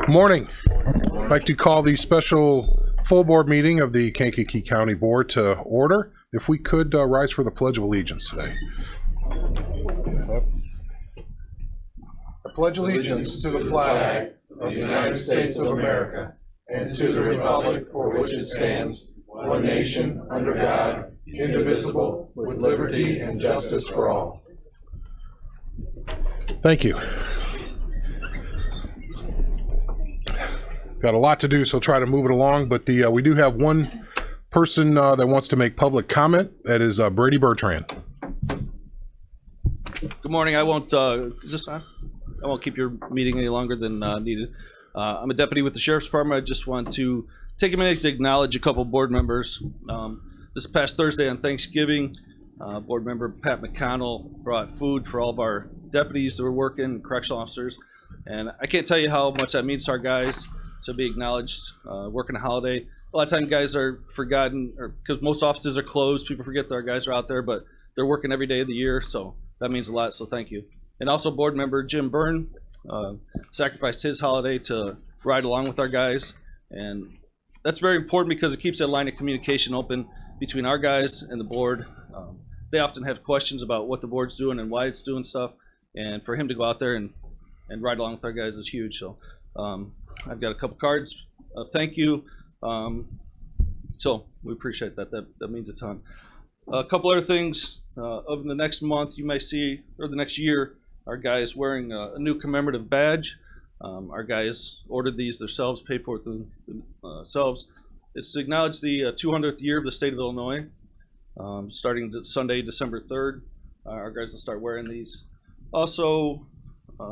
Morning. I'd like to call the special full board meeting of the Kankakee County Board to order. If we could rise for the Pledge of Allegiance today. I pledge allegiance to the flag of the United States of America and to the republic for which it stands, one nation, under God, indivisible, with liberty and justice for all. Thank you. Got a lot to do, so try to move it along, but we do have one person that wants to make public comment. That is Brady Bertrand. Good morning. I won't, is this on? I won't keep your meeting any longer than needed. I'm a deputy with the Sheriff's Department. I just want to take a minute to acknowledge a couple board members. This past Thursday on Thanksgiving, board member Pat McConnell brought food for all of our deputies that were working, correctional officers, and I can't tell you how much that means to our guys to be acknowledged working a holiday. A lot of times guys are forgotten, or because most offices are closed, people forget that our guys are out there, but they're working every day of the year, so that means a lot, so thank you. And also board member Jim Byrne sacrificed his holiday to ride along with our guys, and that's very important because it keeps that line of communication open between our guys and the board. They often have questions about what the board's doing and why it's doing stuff, and for him to go out there and ride along with our guys is huge. So I've got a couple cards. Thank you. So we appreciate that. That means a ton. A couple other things. Over the next month, you may see, or the next year, our guys wearing a new commemorative badge. Our guys ordered these themselves, paid for it themselves. It's to acknowledge the 200th year of the state of Illinois. Starting Sunday, December 3rd, our guys will start wearing these. Also,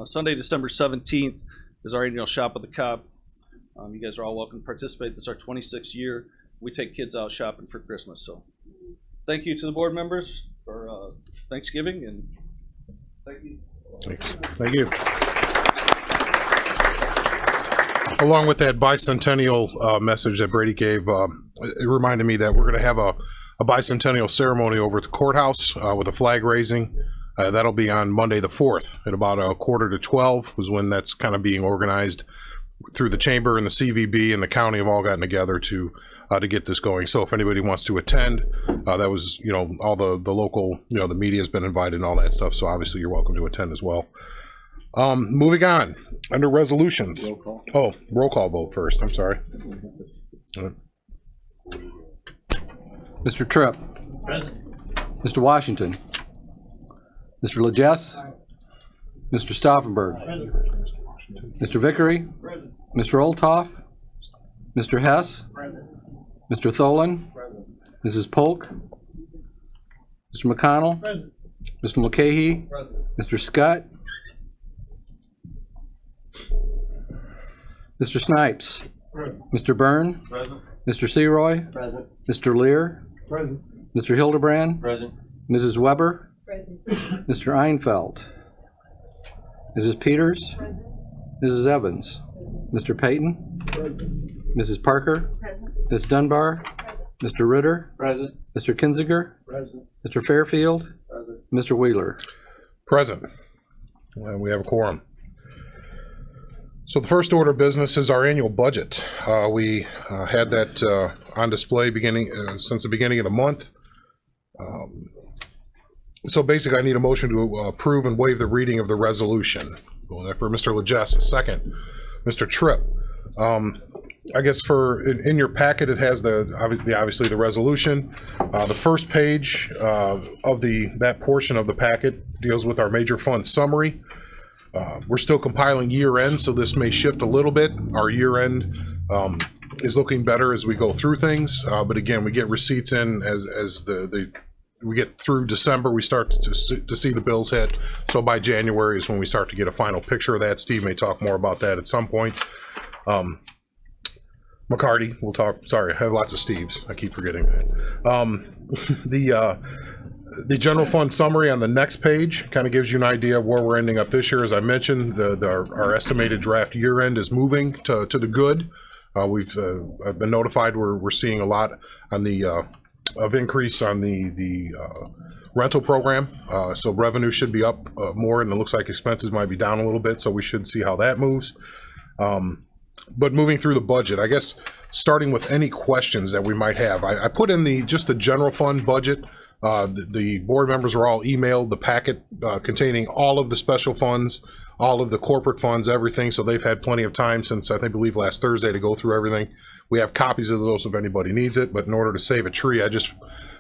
Sunday, December 17th is our annual Shop with the Cop. You guys are all welcome to participate. This is our 26th year. We take kids out shopping for Christmas. So thank you to the board members for Thanksgiving, and thank you. Thank you. Along with that bicentennial message that Brady gave, it reminded me that we're going to have a bicentennial ceremony over at the courthouse with a flag raising. That'll be on Monday the 4th at about 11:45 was when that's kind of being organized through the chamber and the CVB and the county have all gotten together to get this going. So if anybody wants to attend, that was, all the local, the media has been invited and all that stuff. So obviously you're welcome to attend as well. Moving on, under resolutions. Roll call. Oh, roll call vote first. I'm sorry. Mr. Tripp. Present. Mr. Washington. Mr. Legess. Mr. Stauffenberg. Present. Mr. Vickery. Present. Mr. Olthoff. Mr. Hess. Present. Mr. Tholen. Present. Mrs. Polk. Mr. McConnell. Present. Mr. Mulcahy. Present. Mr. Scott. Mr. Snipes. Present. Mr. Byrne. Present. Mr. Seroy. Present. Mr. Lear. Present. Mr. Hildebrand. Present. Mrs. Weber. Present. Mr. Einfeld. Mrs. Peters. Present. Mrs. Evans. Mr. Payton. Present. Mrs. Parker. Present. Ms. Dunbar. Mr. Ritter. Present. Mr. Kinziger. Present. Mr. Fairfield. Present. Mr. Wheeler. Present. And we have a quorum. So the first order of business is our annual budget. We had that on display since the beginning of the month. So basically, I need a motion to approve and waive the reading of the resolution. Going for Mr. Legess, a second. Mr. Tripp. I guess in your packet, it has obviously the resolution. The first page of that portion of the packet deals with our major fund summary. We're still compiling year end, so this may shift a little bit. Our year end is looking better as we go through things, but again, we get receipts in as we get through December, we start to see the bills hit. So by January is when we start to get a final picture of that. Steve may talk more about that at some point. McCarty, we'll talk. Sorry, I have lots of Steves. I keep forgetting that. The general fund summary on the next page kind of gives you an idea of where we're ending up this year. As I mentioned, our estimated draft year end is moving to the good. I've been notified we're seeing a lot on the of increase on the rental program. So revenue should be up more, and it looks like expenses might be down a little bit. So we should see how that moves. But moving through the budget, I guess starting with any questions that we might have, I put in just the general fund budget. The board members were all emailed the packet containing all of the special funds, all of the corporate funds, everything. So they've had plenty of time since I believe last Thursday to go through everything. We have copies of those if anybody needs it, but in order to save a tree, I just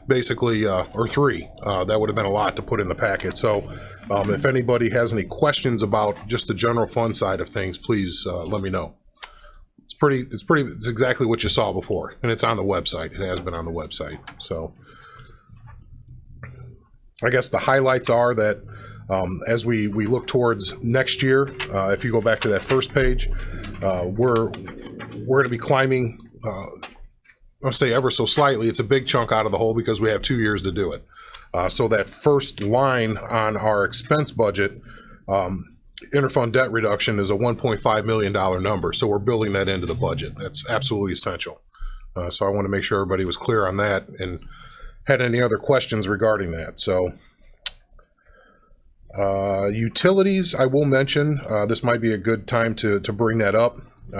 basically, or three, that would have been a lot to put in the packet. So if anybody has any questions about just the general fund side of things, please let me know. It's exactly what you saw before, and it's on the website. It has been on the website. So I guess the highlights are that as we look towards next year, if you go back to that first page, we're going to be climbing, I'll say ever so slightly. It's a big chunk out of the hole because we have 2 years to do it. So that first line on our expense budget, interfund debt reduction, is a $1.5 million number. So we're building that into the budget. That's absolutely essential. So I want to make sure everybody was clear on that and had any other questions regarding that. So utilities, I will mention, this might be a good time to bring that up.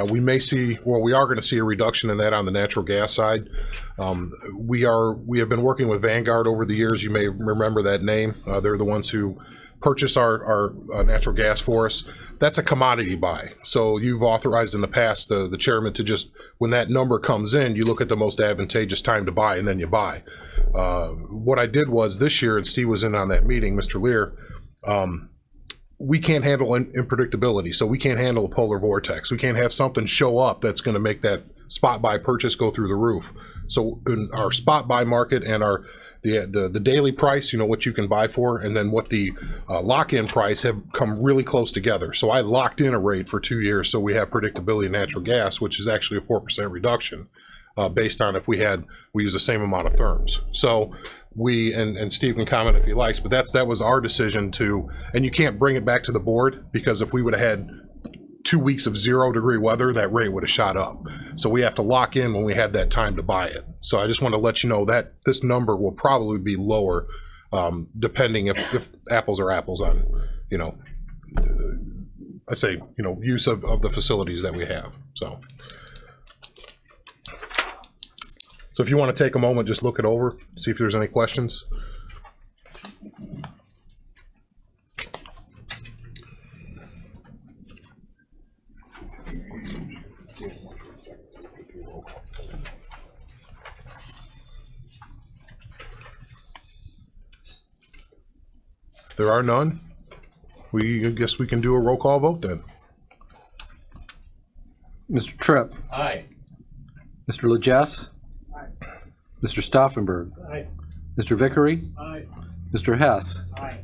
We may see, well, we are going to see a reduction in that on the natural gas side. We have been working with Vanguard over the years. You may remember that name. They're the ones who purchase our natural gas for us. That's a commodity buy. So you've authorized in the past the chairman to just, when that number comes in, you look at the most advantageous time to buy, and then you buy. What I did was this year, and Steve was in on that meeting, Mr. Lear, we can't handle unpredictability. So we can't handle a polar vortex. We can't have something show up that's going to make that spot buy purchase go through the roof. So in our spot buy market and the daily price, what you can buy for, and then what the lock-in price have come really close together. So I locked in a rate for 2 years, so we have predictability in natural gas, which is actually a 4% reduction based on if we use the same amount of therms. So we, and Steve can comment if he likes, but that was our decision to, and you can't bring it back to the board, because if we would have had 2 weeks of 0-degree weather, that rate would have shot up. So we have to lock in when we had that time to buy it. So I just want to let you know that this number will probably be lower, depending if apples are apples on, I say, use of the facilities that we have. So if you want to take a moment, just look it over, see if there's any questions. If there are none, I guess we can do a roll call vote then. Mr. Tripp, Aye. Mr. Legess, Mr. Stauffenberg, Aye. Mr. Vickery, Aye. Mr. Hess, Aye.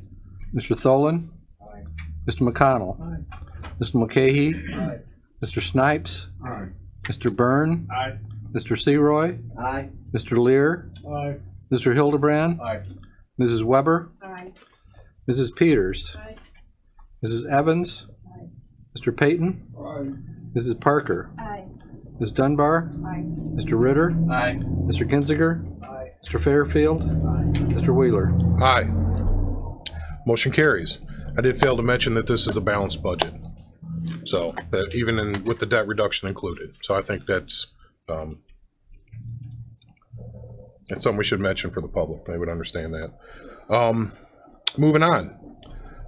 Mr. Tholen, Aye. Mr. McConnell, Aye. Mr. McCahey, Aye. Mr. Snipes, Aye. Mr. Byrne, Aye. Mr. Seroy, Aye. Mr. Lear, Aye. Mr. Hildebrand, Aye. Mrs. Weber, Aye. Mrs. Peters, Aye. Mrs. Evans, Aye. Mr. Payton, Aye. Mrs. Parker, Aye. Ms. Dunbar, Aye. Mr. Ritter, Aye. Mr. Kinzinger, Aye. Mr. Fairfield, Mr. Wheeler. Aye. Motion carries. I did fail to mention that this is a balanced budget. So that even with the debt reduction included. So I think that's something we should mention for the public. They would understand that. Moving on.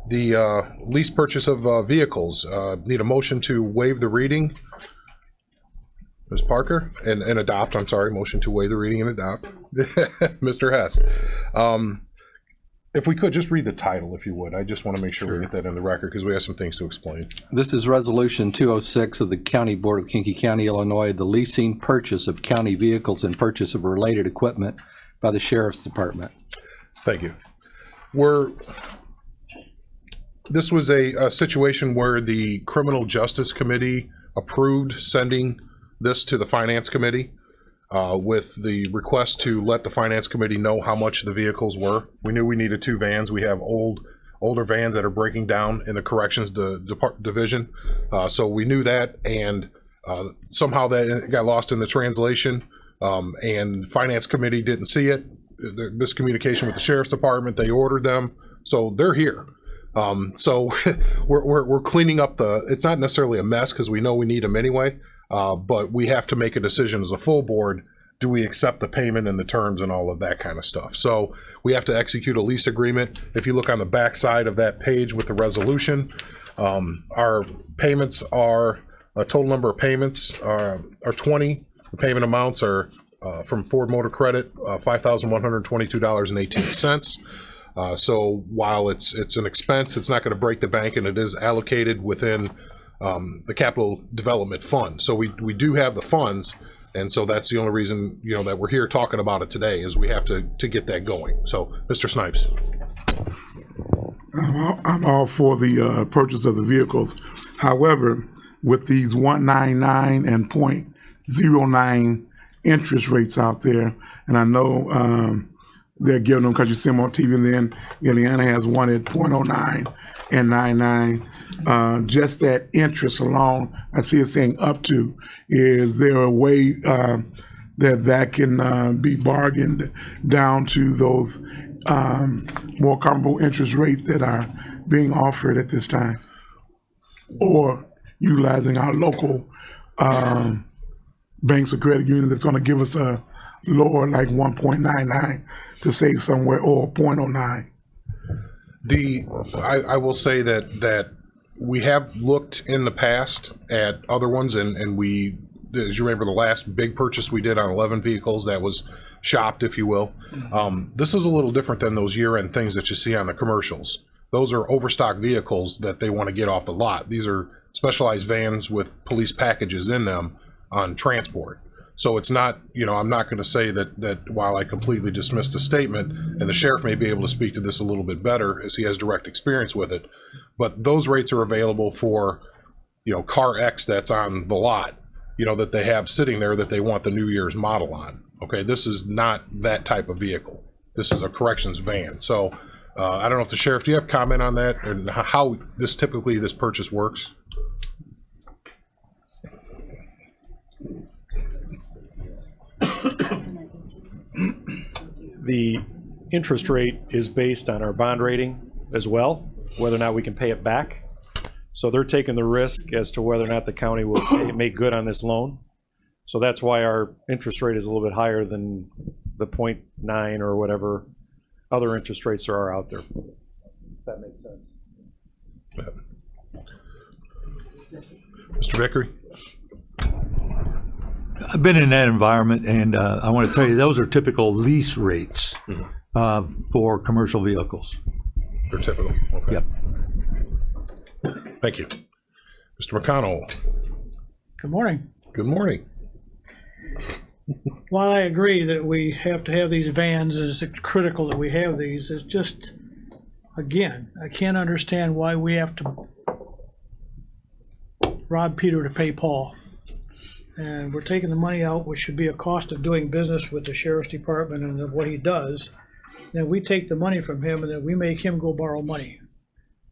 The lease purchase of vehicles. Need a motion to waive the reading. Ms. Parker, and adopt, I'm sorry, motion to waive the reading and adopt. Mr. Hess. If we could just read the title, if you would. I just want to make sure we get that in the record because we have some things to explain. This is Resolution 206 of the County Board of Kinky County, Illinois, the leasing, purchase of county vehicles and purchase of related equipment by the Sheriff's Department. Thank you. This was a situation where the Criminal Justice Committee approved sending this to the Finance Committee with the request to let the Finance Committee know how much the vehicles were. We knew we needed 2 vans. We have older vans that are breaking down in the Corrections Division. So we knew that, and Somehow that got lost in the translation, and Finance Committee didn't see it. The miscommunication with the Sheriff's Department, they ordered them, so they're here. So we're cleaning up it's not necessarily a mess because we know we need them anyway, but we have to make a decision as a full board. Do we accept the payment and the terms and all of that kind of stuff? So we have to execute a lease agreement. If you look on the back side of that page with the resolution, our payments are, a total number of payments are 20. The payment amounts are from Ford Motor Credit, $5,122.18. So while it's an expense, it's not going to break the bank, and it is allocated within the capital development fund. So we do have the funds, and so that's the only reason, you know, that we're here talking about it today, is we have to get that going. So, Mr. Snipes. I'm all for the purchase of the vehicles. However, with these 199 and 0.09 interest rates out there, and I know they're giving them because you see them on TV, and then Ileana has one at 0.09 and 99. Just that interest alone, I see it saying up to. Is there a way that can be bargained down to those more comparable interest rates that are being offered at this time? Or utilizing our local banks or credit unions that's going to give us a lower, like 1.99 to save somewhere, or 0.09? I will say that we have looked in the past at other ones, and we, as you remember, the last big purchase we did on 11 vehicles, that was shopped, if you will. This is a little different than those year-end things that you see on the commercials. Those are overstock vehicles that they want to get off the lot. These are specialized vans with police packages in them on transport. So it's not, you know, I'm not going to say that while I completely dismiss the statement, and the sheriff may be able to speak to this a little bit better as he has direct experience with it, but those rates are available for, you know, car X that's on the lot, you know, that they have sitting there that they want the New Year's model on. Okay, this is not that type of vehicle. This is a corrections van. So I don't know if the sheriff, do you have comment on that, and how this purchase works? The interest rate is based on our bond rating as well, whether or not we can pay it back. So they're taking the risk as to whether or not the county will make good on this loan. So that's why our interest rate is a little bit higher than the 0.9 or whatever other interest rates there are out there. If that makes sense. Mr. Vickery? I've been in that environment, and I want to tell you, those are typical lease rates for commercial vehicles. They're typical. Okay. Yep. Thank you. Mr. McConnell? Good morning. Good morning. While I agree that we have to have these vans, and it's critical that we have these, it's just, again, I can't understand why we have to rob Peter to pay Paul. And we're taking the money out, which should be a cost of doing business with the sheriff's department and of what he does. Then we take the money from him, and then we make him go borrow money.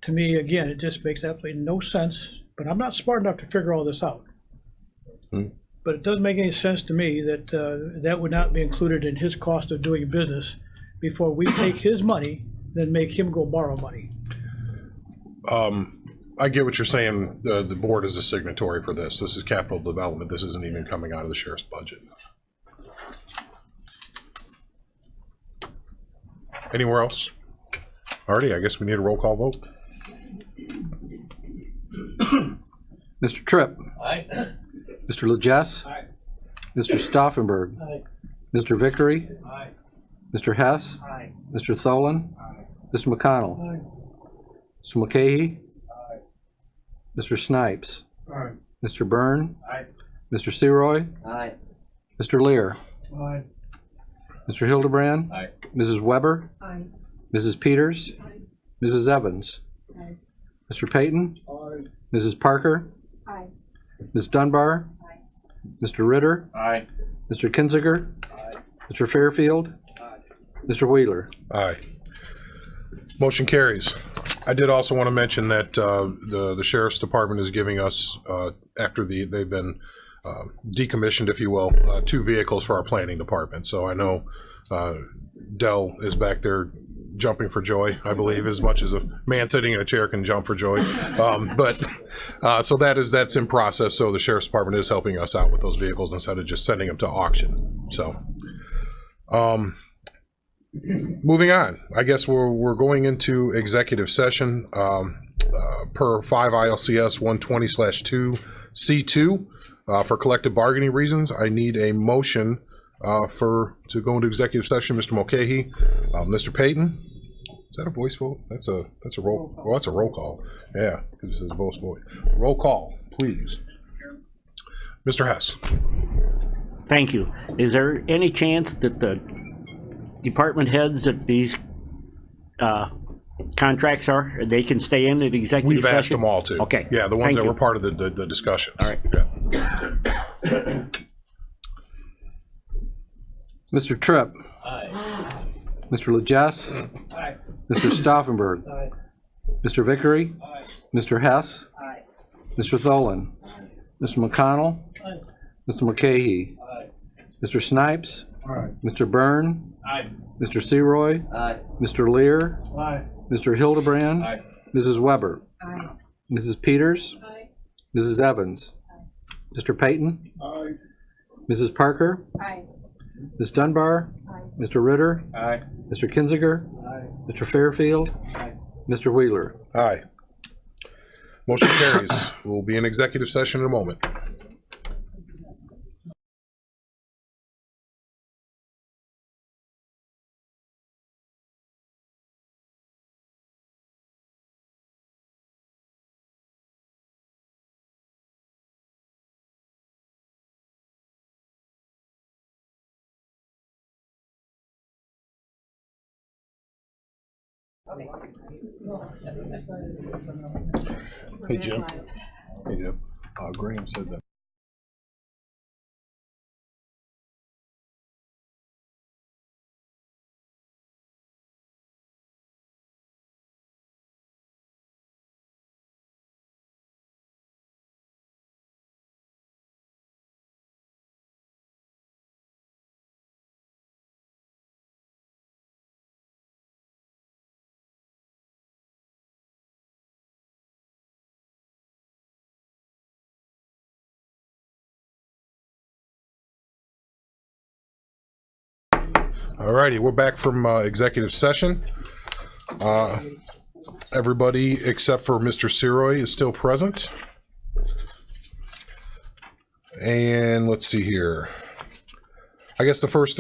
To me, again, it just makes absolutely no sense, but I'm not smart enough to figure all this out. But it doesn't make any sense to me that that would not be included in his cost of doing business before we take his money, then make him go borrow money. I get what you're saying. The board is a signatory for this. This is capital development. This isn't even coming out of the sheriff's budget. Anywhere else? Alrighty, I guess we need a roll call vote. Mr. Tripp? Aye. Mr. Legess? Aye. Mr. Stauffenberg? Aye. Mr. Vickery? Aye. Mr. Hess? Aye. Mr. Tholen? Mr. McConnell? Aye. Mr. McCahey? Aye. Mr. Snipes? Aye. Mr. Byrne? Aye. Mr. Seroy? Aye. Mr. Lear? Aye. Mr. Hildebrand? Aye. Mrs. Weber? Aye. Mrs. Peters? Mrs. Evans? Aye. Mr. Payton? Aye. Mrs. Parker? Aye. Ms. Dunbar? Aye. Mr. Ritter? Aye. Mr. Kinziger? Aye. Mr. Fairfield? Aye. Mr. Wheeler? Aye. Motion carries. I did also want to mention that the sheriff's department is giving us, after they've been decommissioned, if you will, 2 vehicles for our planning department. So I know Dell is back there jumping for joy, I believe, as much as a man sitting in a chair can jump for joy. So that's in process. So the sheriff's department is helping us out with those vehicles instead of just sending them to auction. So, moving on, I guess we're going into executive session per 5 ILCS 120/2 C2 for collective bargaining reasons. I need a motion to go into executive session. Mr. Mulcahy, Mr. Payton. Is that a voice vote? That's a roll. Oh, that's a roll call. Yeah, because it says voice vote. Roll call, please. Mr. Hess. Thank you. Is there any chance that the department heads that these contracts are, they can stay in at executive We've session? asked them all to. Okay. Yeah, the ones Thank that you. were part of the discussions. All right. Yeah. Mr. Tripp. Aye. Mr. Legess. Aye. Mr. Stauffenberg. Aye. Mr. Vickery. Aye. Mr. Hess. Aye. Mr. Tholen. Mr. McConnell. Aye. Mr. Mulcahy. Aye. Mr. Snipes. Aye. Mr. Byrne. Aye. Mr. Seroy. Aye. Mr. Lear. Aye. Mr. Hildebrand. Aye. Mrs. Weber. Aye. Mrs. Peters. Aye. Mrs. Evans. Mr. Payton. Aye. Mrs. Parker. Aye. Ms. Dunbar. Aye. Mr. Ritter. Aye. Mr. Kinziger. Aye. Mr. Fairfield. Aye. Mr. Wheeler. Aye. Motion carries. We'll be in executive session in a moment. Hey, Jim. Hey, Jim. Graham said that. All righty, we're back from executive session. Everybody except for Mr. Seroy is still present. And let's see here. I guess the first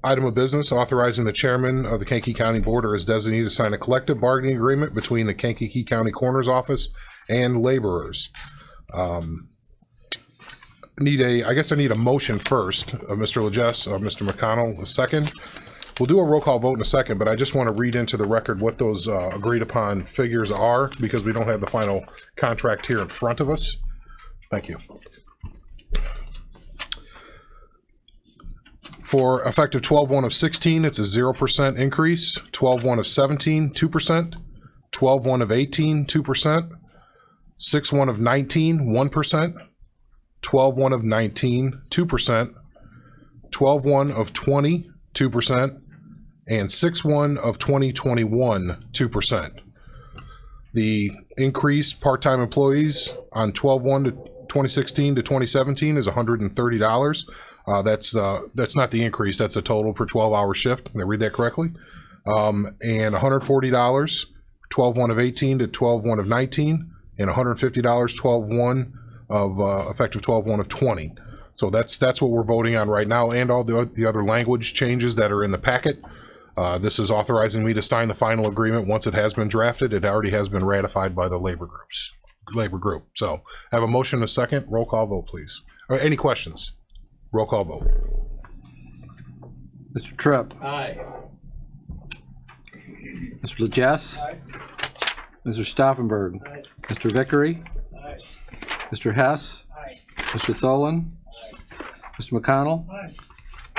item of business, authorizing the chairman of the Kankakee County Board or his designee to sign a collective bargaining agreement between the Kankakee County Coroner's Office and laborers. I guess I need a motion first of Mr. Legess, of Mr. McConnell, a second. We'll do a roll call vote in a second, but I just want to read into the record what those agreed upon figures are because we don't have the final contract here in front of us. Thank you. For effective 12/1 of 16, it's a 0% increase. 12/1 of 17, 2%. 12/1 of 18, 2%. 6/1 of 19, 1%. 12/1 of 19, 2%. 12/1 of 20, 2%. And 6/1 of 2021, 2%. The increase part-time employees on 12/1 to 2016 to 2017 is $130. That's not the increase. That's a total per 12-hour shift. Did I read that correctly? And $140, 12/1 of 18 to 12/1 of 19, and $150, 12/1 of effective 12/1 of 20. So that's what we're voting on right now, and all the other language changes that are in the packet. This is authorizing me to sign the final agreement once it has been drafted. It already has been ratified by the labor group. So I have a motion and a second. Roll call vote, please. Any questions? Roll call vote. Mr. Tripp. Aye. Mr. Legess. Aye. Mr. Stauffenberg. Aye. Mr. Vickery. Aye. Mr. Hess. Aye. Mr. Tholen. Mr. McConnell. Aye.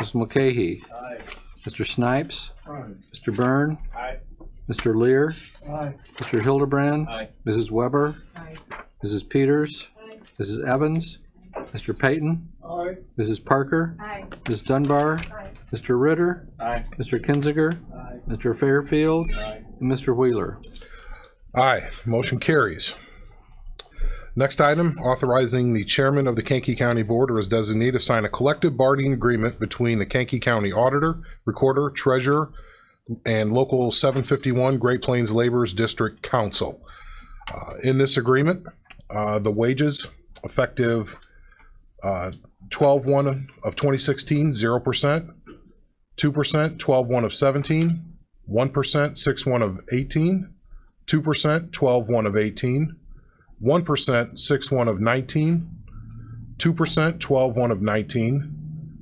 Mr. Mulcahy. Aye. Mr. Snipes. Aye. Mr. Byrne. Aye. Mr. Lear. Aye. Mr. Hildebrand. Aye. Mrs. Weber. Aye. Mrs. Peters. Aye. Mrs. Evans. Mr. Payton? Mrs. Parker? Ms. Dunbar? Mr. Ritter? Mr. Kinzinger? Mr. Fairfield? And Mr. Wheeler. Aye, motion carries. Next item, authorizing the chairman of the Kankakee County Board or his designee to sign a collective bargaining agreement between the Kankakee County Auditor, Recorder, Treasurer, and Local 751 Great Plains Laborers District Council. In this agreement, the wages effective 12/1 of 2016, 0%, 2%, 12/1 of 17, 1%, 6/1 of 18, 2%, 12/1 of 18, 1%, 6/1 of 19, 2%, 12/1 of 19,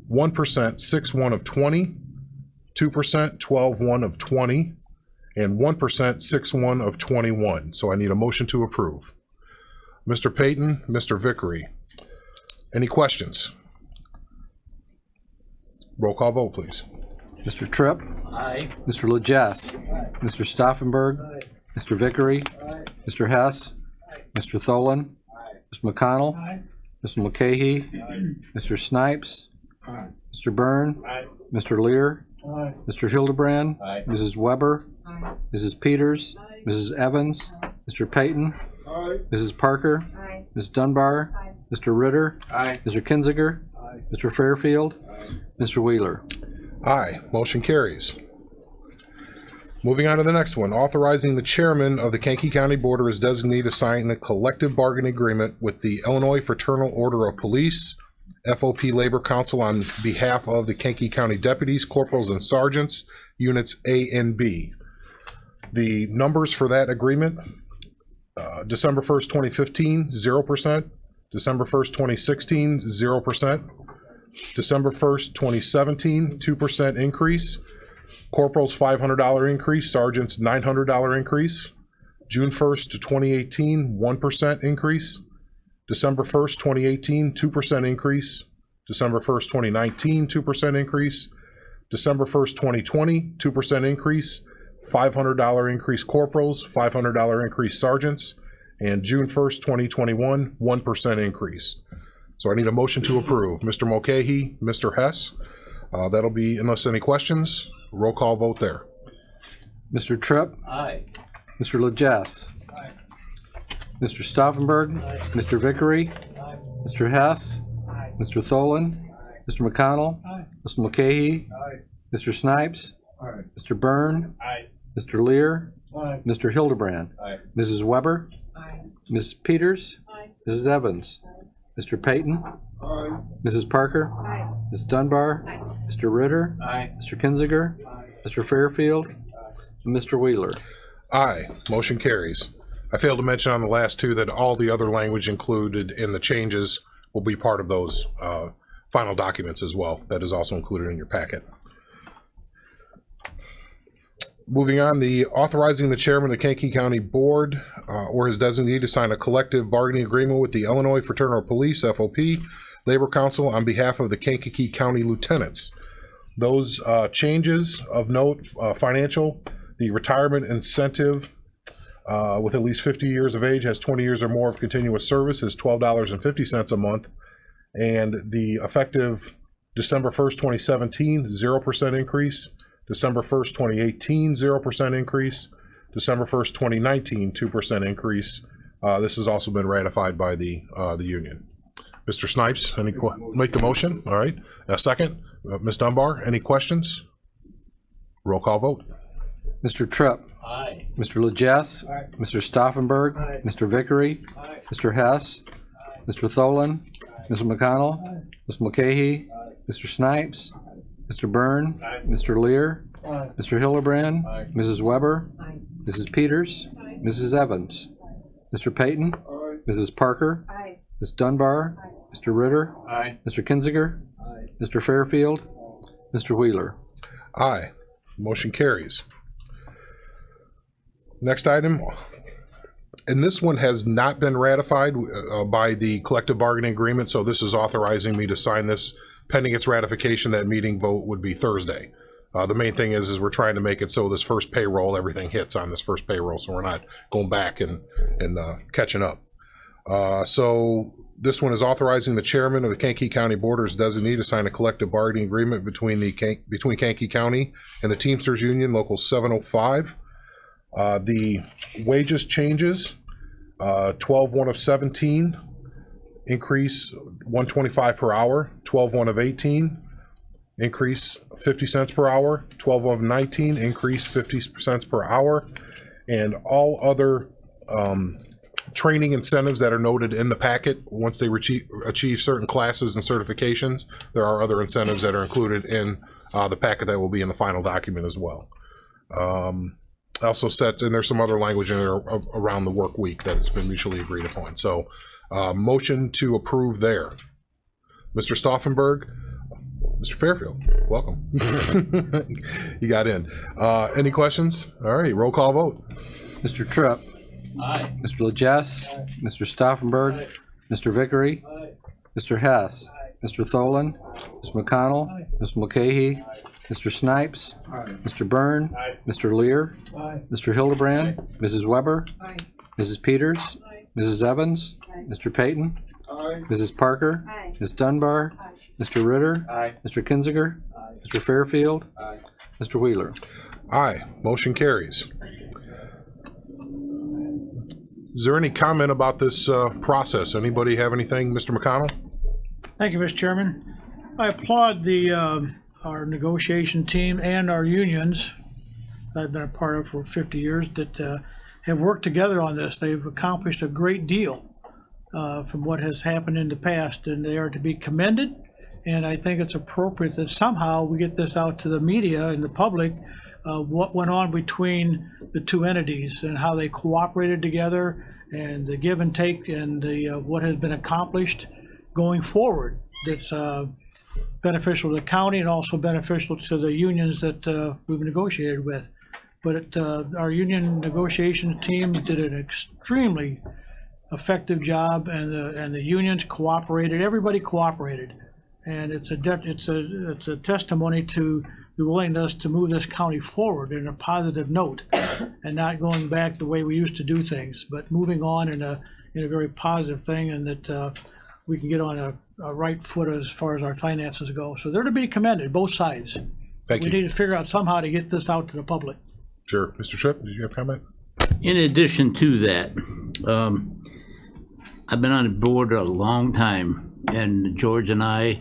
1%, 6/1 of 20, 2%, 12/1 of 20, and 1%, 6/1 of 21. So I need a motion to approve. Mr. Payton, Mr. Vickery. Any questions? Roll call vote, please. Mr. Tripp? Mr. Legess? Mr. Stauffenberg? Mr. Vickery? Mr. Hess? Mr. Tholen? Mr. McConnell? Mr. McCahey? Mr. Snipes? Mr. Byrne? Mr. Lear? Mr. Hildebrand? Mrs. Weber? Mrs. Peters? Mrs. Evans? Mr. Payton? Mrs. Parker? Ms. Dunbar? Mr. Ritter? Mr. Kinzinger? Mr. Fairfield? Mr. Wheeler. Aye, motion carries. Moving on to the next one, authorizing the chairman of the Kankakee County Board or his designee to sign a collective bargaining agreement with the Illinois Fraternal Order of Police, FOP Labor Council, on behalf of the Kankakee County deputies, corporals, and sergeants, units A and B. The numbers for that agreement, December 1st, 2015, 0%. December 1st, 2016, 0%. December 1st, 2017, 2% increase. Corporal's $500 increase, sergeant's $900 increase. June 1st to 2018, 1% increase. December 1st, 2018, 2% increase. December 1st, 2019, 2% increase. December 1st, 2020, 2% increase. $500 increase corporals, $500 increase sergeants, and June 1st, 2021, 1% increase. So I need a motion to approve. Mr. Mulcahy, Mr. Hess. That'll be, unless any questions, roll call vote there. Mr. Tripp? Mr. Legess? Mr. Stauffenberg? Mr. Vickery? Mr. Hess? Mr. Tholen? Mr. McConnell? Mr. Mulcahy? Mr. Snipes? Mr. Byrne? Mr. Lear? Mr. Hildebrand? Mrs. Weber? Ms. Peters? Mrs. Evans? Mr. Payton? Mrs. Parker? Ms. Dunbar? Mr. Ritter? Mr. Kinzinger? Mr. Fairfield? And Mr. Wheeler. Aye, motion carries. I failed to mention on the last two that all the other language included in the changes will be part of those final documents as well. That is also included in your packet. Moving on, the authorizing the chairman of the Kankakee County Board or his designee to sign a collective bargaining agreement with the Illinois Fraternal Police, FOP, Labor Council on behalf of the Kankakee County Lieutenants. Those changes of note, financial, the retirement incentive with at least 50 years of age, has 20 years or more of continuous service, is $12.50 a month. And the effective December 1st, 2017, 0% increase. December 1st, 2018, 0% increase. December 1st, 2019, 2% increase. This has also been ratified by the union. Mr. Snipes, make the motion. All right. A second. Ms. Dunbar, any questions? Roll call vote. Mr. Tripp? Mr. Legess? Mr. Stauffenberg? Mr. Vickery? Mr. Hess? Mr. Tholen? Mr. McConnell? Mr. Mulcahy? Mr. Snipes? Mr. Byrne? Mr. Lear? Mr. Hildebrand? Mrs. Weber? Mrs. Peters? Mrs. Evans? Mr. Payton? Mrs. Parker? Ms. Dunbar? Mr. Ritter? Mr. Kinzinger? Mr. Fairfield? Mr. Wheeler. Aye. Motion carries. Next item, and this one has not been ratified by the collective bargaining agreement, so this is authorizing me to sign this pending its ratification. That meeting vote would be Thursday. The main thing is we're trying to make it so this first payroll, everything hits on this first payroll, so we're not going back and catching up. So this one is authorizing the chairman of the Kankakee County Boarders designee to sign a collective bargaining agreement between Kankakee County and the Teamsters Union Local 705. The wages changes, 12/1 of 17, increase 125 per hour, 12/1 of 18, increase 50 cents per hour, 12 of 19, increase 50 cents per hour, and all other training incentives that are noted in the packet. Once they achieve certain classes and certifications, there are other incentives that are included in the packet that will be in the final document as well. Also sets, and there's some other language in there around the work week that has been mutually agreed upon. So motion to approve there. Mr. Stauffenberg, Mr. Fairfield, welcome. You got in. Any questions? All right, roll call vote. Mr. Tripp? Aye. Mr. Lejes? Mr. Stauffenberg? Mr. Vickery? Mr. Hess? Mr. Tholen? Mr. McConnell? Mr. Mulcahy? Mr. Snipes? Mr. Byrne? Mr. Lear? Mr. Hildebrand? Mrs. Weber? Mrs. Peters? Mrs. Evans? Mr. Payton? Mrs. Parker? Ms. Dunbar? Mr. Ritter? Mr. Kinziger? Mr. Fairfield? Mr. Wheeler? Aye, motion carries. Is there any comment about this process? Anybody have anything? Mr. McConnell? Thank you, Mr. Chairman. I applaud our negotiation team and our unions that I've been a part of for 50 years that have worked together on this. They've accomplished a great deal from what has happened in the past, and they are to be commended. And I think it's appropriate that somehow we get this out to the media and the public, what went on between the two entities and how they cooperated together and the give and take and the what has been accomplished going forward. That's beneficial to the county and also beneficial to the unions that we've negotiated with. But our union negotiation team did an extremely effective job, and the unions cooperated. Everybody cooperated, and it's a testimony to the willingness to move this county forward in a positive note, and not going back the way we used to do things, but moving on in a very positive thing, and that we can get on a right foot as far as our finances go. So they're to be commended, both sides. Thank We you. need to figure out somehow to get this out to the public. Sure. Mr. Tripp, did you have a comment? In addition to that, I've been on the board a long time, and George and I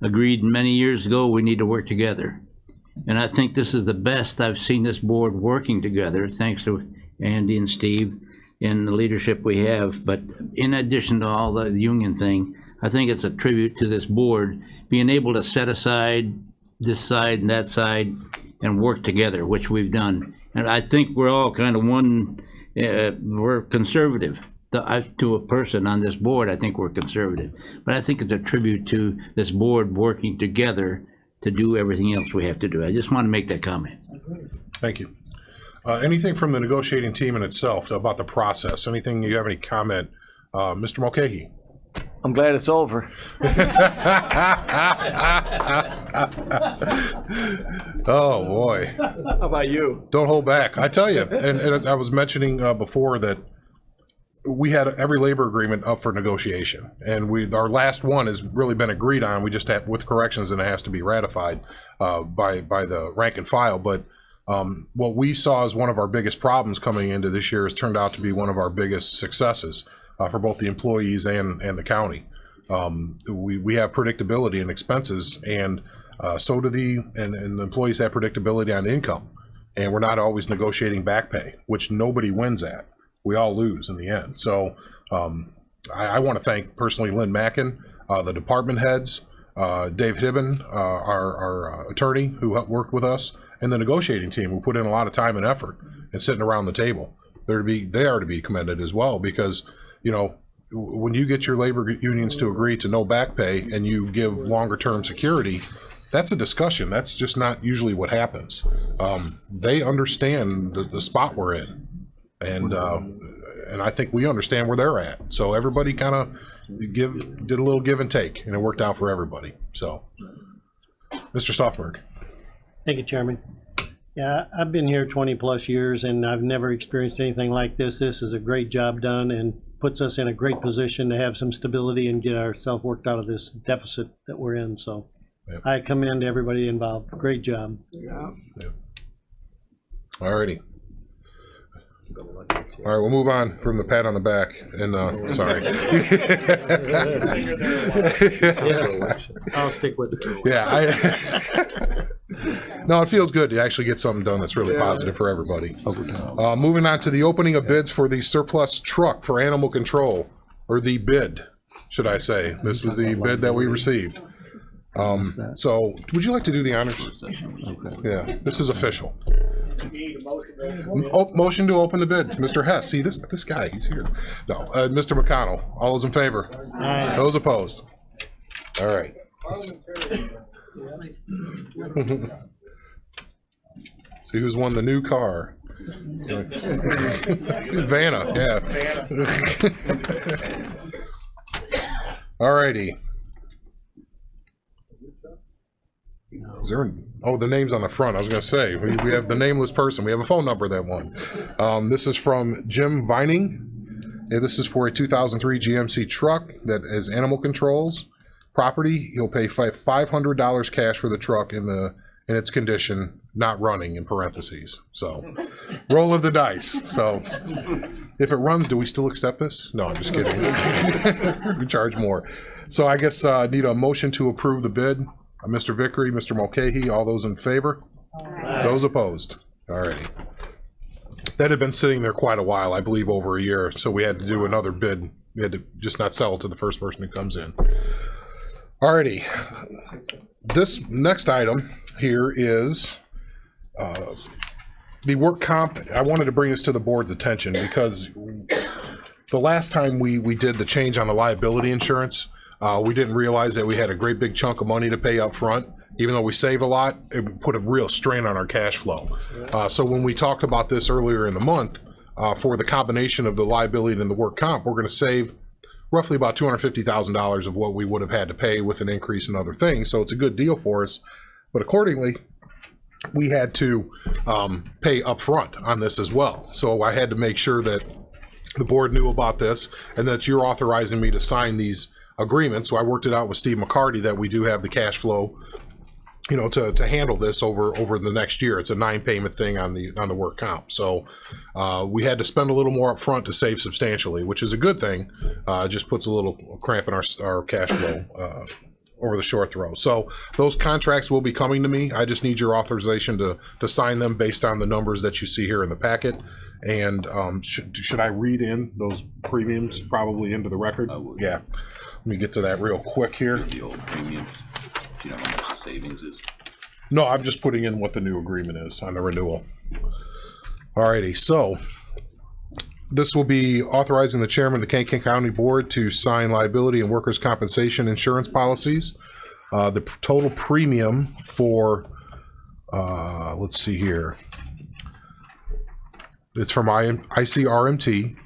agreed many years ago we need to work together. And I think this is the best I've seen this board working together, thanks to Andy and Steve and the leadership we have. But in addition to all the union thing, I think it's a tribute to this board being able to set aside this side and that side and work together, which we've done. And I think we're all kind of one, we're conservative. To a person on this board, I think we're conservative. But I think it's a tribute to this board working together to do everything else we have to do. I just want to make that comment. Thank you. Anything from the negotiating team in itself about the process? Anything you have any comment? Mr. Mulcahy? I'm glad it's over. Oh, boy. How about you? Don't hold back. I tell you, and I was mentioning before that we had every labor agreement up for negotiation, and our last one has really been agreed on. We just have with corrections, and it has to be ratified by the rank and file. But what we saw as one of our biggest problems coming into this year has turned out to be one of our biggest successes for both the employees and the county. We have predictability in expenses, and so do the employees have predictability on income, and we're not always negotiating back pay, which nobody wins at. We all lose in the end. So I want to thank personally Lynn Mackin, the department heads, Dave Hibben, our attorney who worked with us, and the negotiating team who put in a lot of time and effort and sitting around the table. They are to be commended as well, because when you get your labor unions to agree to no back pay and you give longer term security, that's a discussion. That's just not usually what happens. They understand the spot we're in. And I think we understand where they're at. So everybody kind of did a little give and take, and it worked out for everybody. So, Mr. Stauffenberg. Thank you, Chairman. Yeah, I've been here 20 plus years, and I've never experienced anything like this. This is a great job done, and puts us in a great position to have some stability and get ourselves worked out of this deficit that we're in, so. Yep. I commend everybody involved. Great job. All righty. All right, we'll move on from the pat on the back, and, sorry. I'll stick with it. Yeah, no, it feels good to actually get something done that's really positive for everybody. Moving on to the opening of bids for the surplus truck for animal control, or the bid, should I say. This was the bid that we received. So, would you like to do the honors? Yeah, this is official. Motion to open the bid. Mr. Hess, see this guy, he's here. No, Mr. McConnell, all those in favor? Aye. Those opposed? All right. See who's won the new car. Vanna, yeah. All righty. Is there the name's on the front. I was going to say, we have the nameless person. We have a phone number that won. This is from Jim Vining. This is for a 2003 GMC truck that is animal controls property. He'll pay $500 cash for the truck in its condition, not running, in parentheses. So, roll of the dice. So, if it runs, do we still accept this? No, I'm just kidding. We charge more. So, I guess I need a motion to approve the bid. Mr. Vickery, Mr. Mulcahy, all those in favor? Aye. Those opposed? All righty. That had been sitting there quite a while, I believe over a year, so we had to do another bid. We had to just not sell it to the first person who comes in. All righty. This next item here is the work comp. I wanted to bring this to the board's attention because the last time we did the change on the liability insurance, we didn't realize that we had a great big chunk of money to pay up front. Even though we save a lot, it put a real strain on our cash flow. So when we talked about this earlier in the month, for the combination of the liability and the work comp, we're going to save roughly about $250,000 of what we would have had to pay with an increase in other things. So it's a good deal for us. But accordingly, we had to pay up front on this as well. So I had to make sure that the board knew about this and that you're authorizing me to sign these agreement. So I worked it out with Steve McCarty that we do have the cash flow, to handle this over the next year. It's a 9-payment thing on the work comp. So we had to spend a little more up front to save substantially, which is a good thing. It just puts a little cramp in our cash flow over the short throw. So those contracts will be coming to me. I just need your authorization to sign them based on the numbers that you see here in the packet. And should I read in those premiums probably into the record? I would. Yeah. Let me get to that real quick here. The old premiums. Do you know how much the savings is? No, I'm just putting in what the new agreement is on the renewal. Alrighty, so this will be authorizing the chairman of the Kankakee County Board to sign liability and workers' compensation insurance policies. The total premium for, let's see here. It's from ICRMT.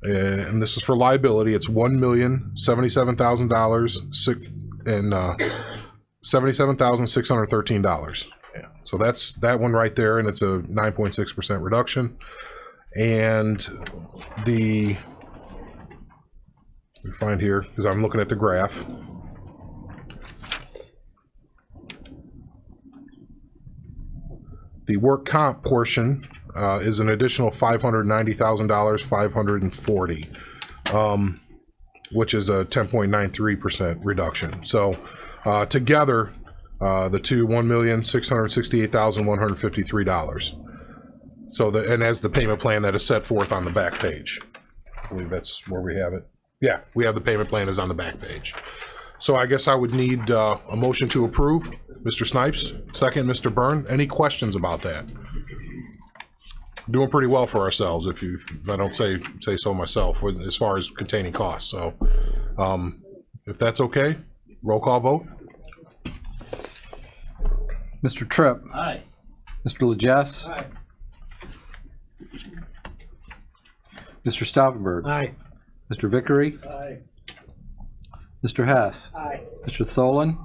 And this is for liability. It's $1,077,000 and $77,613. Yeah. So that's that one right there, and it's a 9.6% reduction. And we find here because I'm looking at the graph. The work comp portion is an additional $590,000, $540, which is a 10.93% reduction. So together, the two $1,668,153. So and as the payment plan that is set forth on the back page, I believe that's where we have it. Yeah, we have the payment plan is on the back page. So I guess I would need a motion to approve. Mr. Snipes, second. Mr. Byrne, any questions about that? Doing pretty well for ourselves, if I don't say so myself, as far as containing costs. So, if that's okay, roll call vote. Mr. Tripp. Aye. Mr. Legess. Aye. Mr. Stauffenberg. Aye. Mr. Vickery. Aye. Mr. Hess. Aye. Mr. Tholen.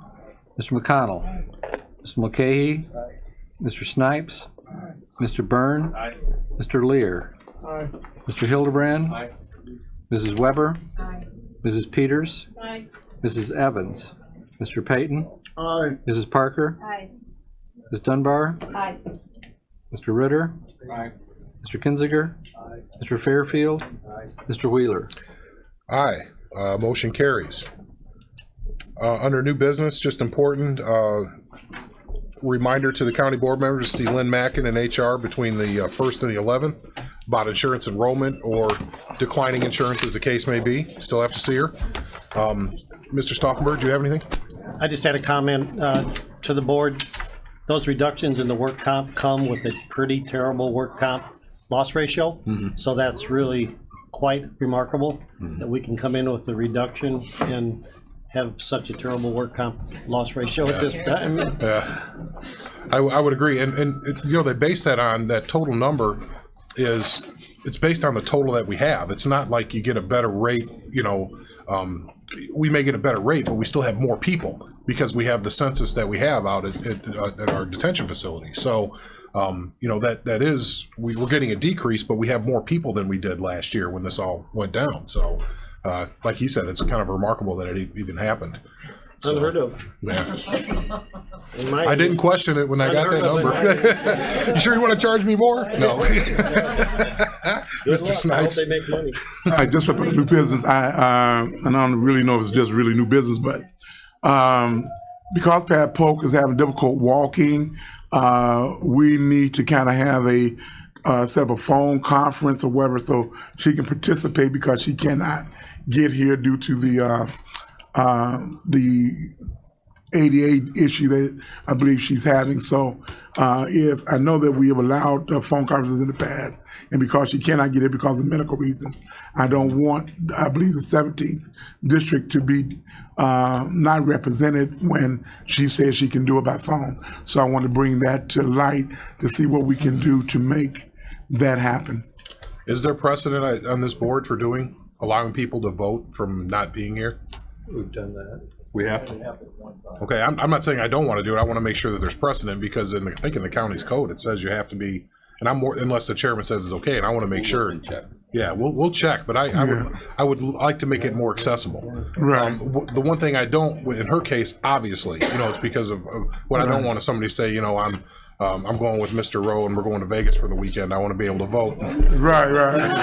Mr. McConnell. Mr. Mulcahy. Mr. Snipes. Mr. Byrne. Aye. Mr. Lear. Aye. Mr. Hildebrand. Aye. Mrs. Weber? Mrs. Peters? Mrs. Evans? Mr. Payton? Mrs. Parker? Ms. Dunbar? Mr. Ritter? Mr. Kinzinger? Mr. Fairfield? Mr. Wheeler? Aye. Motion carries. Under new business, just important, reminder to the county board members to see Lynn Mackin in HR between the 1st and the 11th about insurance enrollment or declining insurance as the case may be. Still have to see her. Mr. Stauffenberg, do you have anything? I just had a comment to the board. Those reductions in the work comp come with a pretty terrible work comp loss ratio. So that's really quite remarkable that we can come in with the reduction and have such a terrible work comp loss ratio at this time. Yeah, I would agree. And you know, they base that on that total number is, it's based on the total that we have. It's not like you get a better rate, you know, we may get a better rate, but we still have more people because we have the census that we have out at our detention facility. So, you know, that is, we're getting a decrease, but we have more people than we did last year when this all went down. So, like he said, it's kind of remarkable that it even happened. So, Unheard of. yeah. In my I didn't question it when I got that number. You sure you want to charge me more? No. Mr. I hope Snipes. they make money. All right, just about the new business, I don't really know if it's just really new business, but because Pat Polk is having difficult walking, we need to kind of have a set up a phone conference or whatever so she can participate because she cannot get here due to the ADA issue that I believe she's having. So if I know that we have allowed phone conferences in the past, and because she cannot get it because of medical reasons, I don't want, I believe, the 17th district to be not represented when she says she can do it by phone. So I want to bring that to light to see what we can do to make that happen. Is there precedent on this board for allowing people to vote from not being here? We've done that. We have? Okay, I'm not saying I don't want to do it. I want to make sure that there's precedent because I think in the county's code, it says you have to be, and unless the chairman says it's okay, and I want to make sure. Yeah, we'll check, but I would like to make it more accessible. Right. The one thing I don't, in her case, obviously, you know, it's because of what I don't want is somebody to say, you know, I'm going with Mr. Rowe and we're going to Vegas for the weekend. I want to be able to vote. Right, right.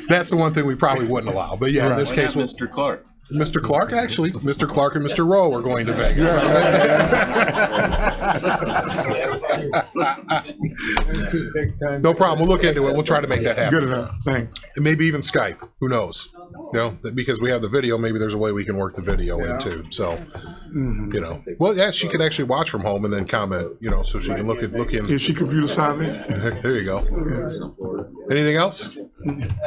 That's the one thing we probably wouldn't allow. But yeah, in this case, Mr. Clark. Mr. Clark, actually, Mr. Clark and Mr. Rowe are going to Vegas. No problem. We'll look into it. We'll try to make that happen. Good enough. Thanks. And maybe even Skype. Who knows? You know, because we have the video, maybe there's a way we can work the video in too. So, you know, well, yeah, she could actually watch from home and then comment, you know, so she can look in. Is she computer savvy? There you go. Anything else?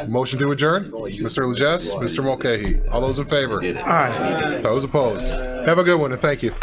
Motion to adjourn? Mr. Legess, Mr. Mulcahy. All those in favor? Aye. Those opposed? Have a good one and thank you.